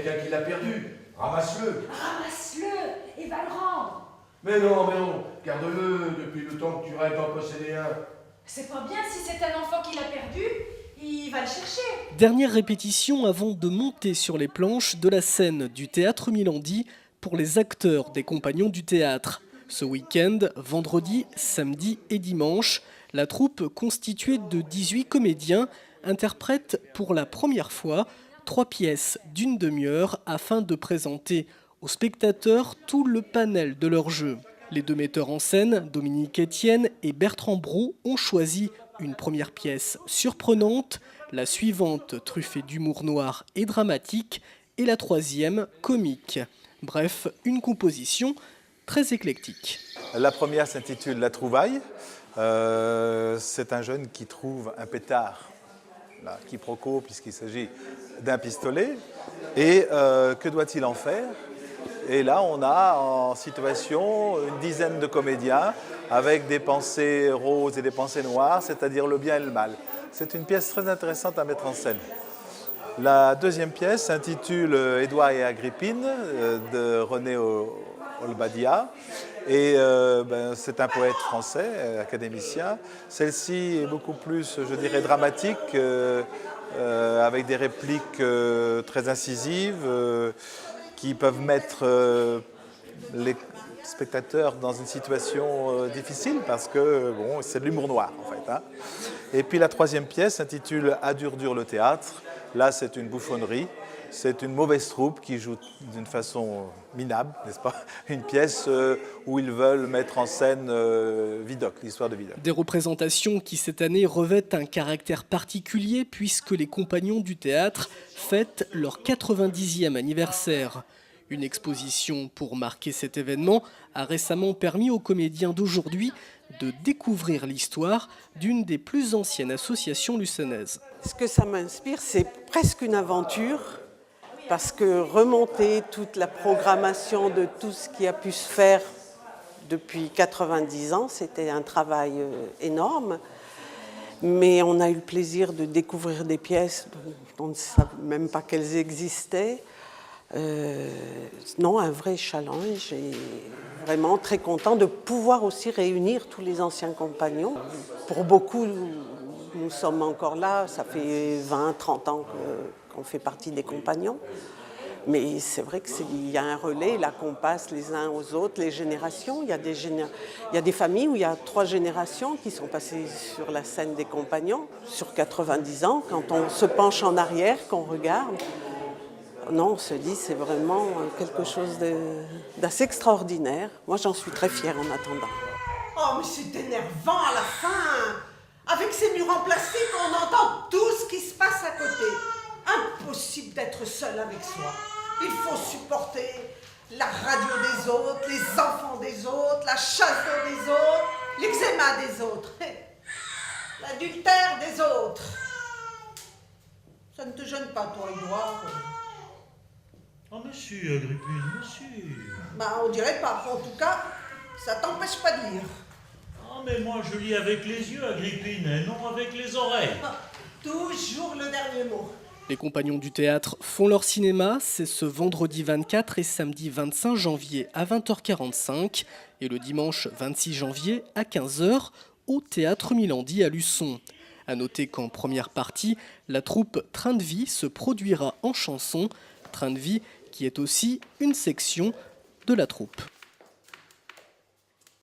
quelqu'un qui l'a perdu. Ramasse-le. Ramasse-le et va le rendre. Mais non, garde-le depuis le temps que tu rêves d'en posséder un. C'est pas bien, si c'est un enfant qui l'a perdu, il va le chercher. Dernière répétition avant de monter sur les planches de la scène du théâtre Milandi pour les acteurs des Compagnons du théâtre. Ce week-end, vendredi, samedi et dimanche, la troupe constituée de 18 comédiens interprète pour la première fois 3 pièces d'une demi-heure afin de présenter aux spectateurs tout le panel de leur jeu. Les 2 metteurs en scène, Dominique Etienne et Bertrand Brault, ont choisi une première pièce surprenante, la suivante truffée d'humour noir et dramatique, et la troisième comique. Bref, une composition très éclectique. La première s'intitule La Trouvaille. C'est un jeune qui trouve un pétard, là, quiproquo, puisqu'il s'agit d'un pistolet. Et que doit-il en faire? Et là, on a en situation une dizaine de comédiens avec des pensées roses et des pensées noires, c'est-à-dire le bien et le mal. C'est une pièce très intéressante à mettre en scène. La deuxième pièce s'intitule Édouard et Agrippine de René Olbadia. Et c'est un poète français, académicien. Celle-ci est beaucoup plus, je dirais, dramatique, avec des répliques très incisives qui peuvent mettre les spectateurs dans une situation difficile parce que bon, c'est de l'humour noir en fait. Hein. Et puis la troisième pièce s'intitule À dur dur le théâtre. Là, c'est une bouffonnerie. C'est une mauvaise troupe qui joue d'une façon minable, n'est-ce pas? Une pièce où ils veulent mettre en scène Vidocq, l'histoire de Vidocq. Des représentations qui cette année revêtent un caractère particulier puisque les Compagnons du théâtre fêtent leur 90e anniversaire. Une exposition pour marquer cet événement a récemment permis aux comédiens d'aujourd'hui de découvrir l'histoire d'une des plus anciennes associations lucennaises. Ce que ça m'inspire, c'est presque une aventure. Parce que remonter toute la programmation de tout ce qui a pu se faire depuis 90 ans, c'était un travail énorme. Mais on a eu le plaisir de découvrir des pièces dont on ne savait même pas qu'elles existaient. Non, un vrai challenge et vraiment très content de pouvoir aussi réunir tous les anciens compagnons. Pour beaucoup, nous sommes encore là, ça fait 20, 30 ans qu'on fait partie des compagnons. Mais c'est vrai qu'il y a un relais, là qu'on passe les uns aux autres, les générations. Il y a des familles où il y a 3 générations qui sont passées sur la scène des compagnons. Sur 90 ans, quand on se penche en arrière, qu'on regarde, non, on se dit c'est vraiment quelque chose d'assez extraordinaire. Moi, j'en suis très fière en attendant. Oh, mais c'est énervant à la fin. Avec ces murs en plastique, on entend tout ce qui se passe à côté. Impossible d'être seul avec soi. Il faut supporter la radio des autres, les enfants des autres, la chasse des autres, l'eczéma des autres, l'adultère des autres. Ça ne te gêne pas, toi, Édouard? Oh, monsieur Agrippine, monsieur. Bah, on dirait pas. En tout cas, ça t'empêche pas de lire. Ah, mais moi, je lis avec les yeux, Agrippine, et non avec les oreilles. Ah, toujours le dernier mot. Les Compagnons du théâtre font leur cinéma, c'est ce vendredi 24 et samedi 25 janvier à 20h45 et le dimanche 26 janvier à 15h au théâtre Milandi à Luçon. A noter qu'en première partie, la troupe Train de vie se produira en chanson, Train de vie qui est aussi une section de la troupe.